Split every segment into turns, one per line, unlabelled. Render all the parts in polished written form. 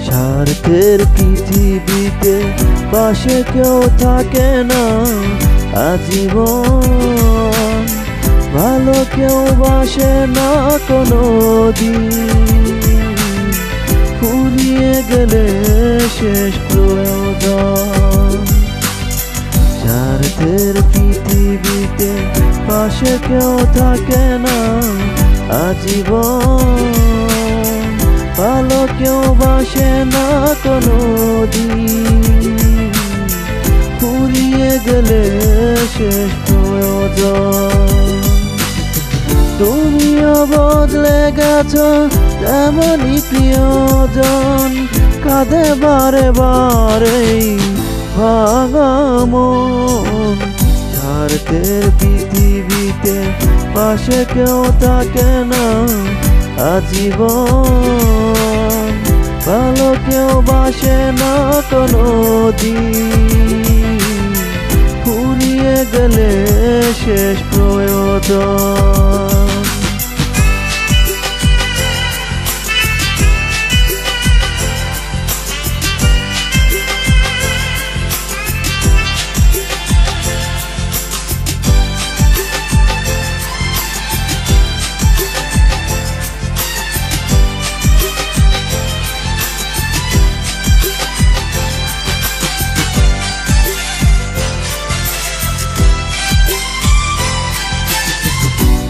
স্বার্থের পৃথিবীতে পাশে কেউ থাকে না আজীবন, ভালো কেউ বাসে না কোনো দিন, ফুরিয়ে গেলে শেষ প্রয়োজন। স্বার্থের পৃথিবীতে পাশে কেউ থাকে না আজীবন, ভালো কেউ বাসে না কোনো দিন, ফুরিয়ে গেলে শেষ প্রয়োজন। তুমিও বদলে গেছো তেমনই প্রিয়জন, কাঁদে বারে বারে ভাঙা মন। স্বার্থের পৃথিবীতে পাশে কেউ থাকে না আজীবন, ভালো কেউ বাসে না কোনো দিন, ফুরিয়ে গেলে শেষ প্রয়োজন।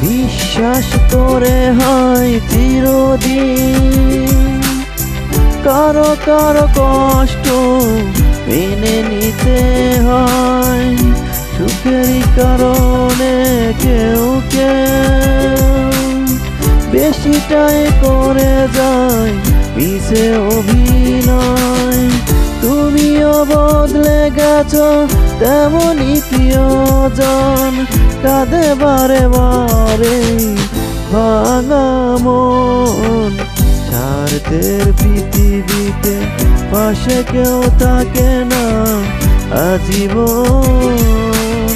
বিশ্বাস করে হয় চিরদিন, কারো কারো কষ্ট মেনে নিতে হয়, সুখেরই কারণে কেউ কেউ বেশিটাই করে যায় মিছে অভিনয়। তুমিও বদলে গেছো তেমনই প্রিয়জন, কাঁদে বারে বারে ভাঙা মন। স্বার্থের পৃথিবীতে পাশে কেউ থাকে না আজীবন,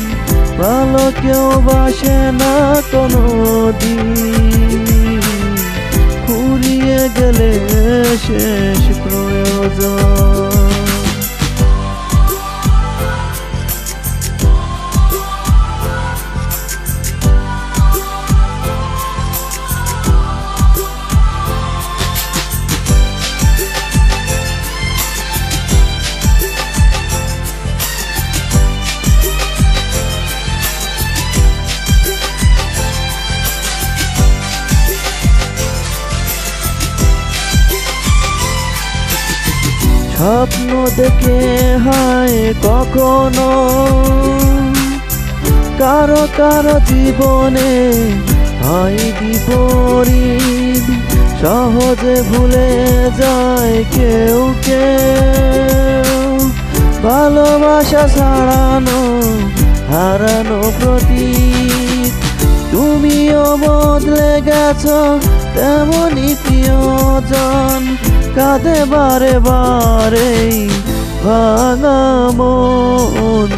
ভালো কেউ বাসে না কোনো দিন, ফুরিয়ে গেলে শেষ প্রয়োজন। স্বপ্ন দেখে হয় কখনো কারো কারো জীবনে হয় বিপরীত, সহজে ভুলে যায় কেউ কেউ, ভালোবাসা ছাড়ানো হারানো প্রতীক। তুমিও বদলে গেছো তেমনই প্রিয়জন, কাঁদে বারে বারে ভাঙা মন।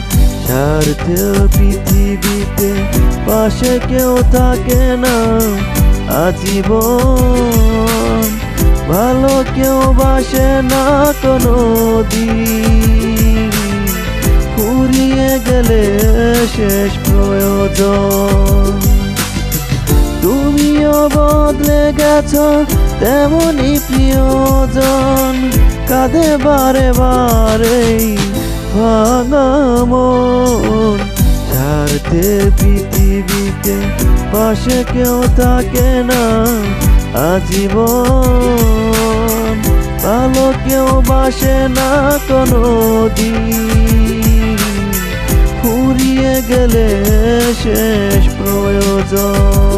স্বার্থের পৃথিবীতে পাশে কেউ থাকে না আজীবন, ভালো কেউ বাসে না কোনো দিন, ফুরিয়ে গেলে শেষ প্রয়োজন। তুমিও বদলে গেছো তেমনই প্রিয়জন, কাঁদে বারে বারে ভাঙা মন। স্বার্থের পৃথিবীতে পাশে কেউ থাকে না আজীবন, ভালো কেউ বাসে না কোনো দিন, ফুরিয়ে গেলে শেষ প্রয়োজন।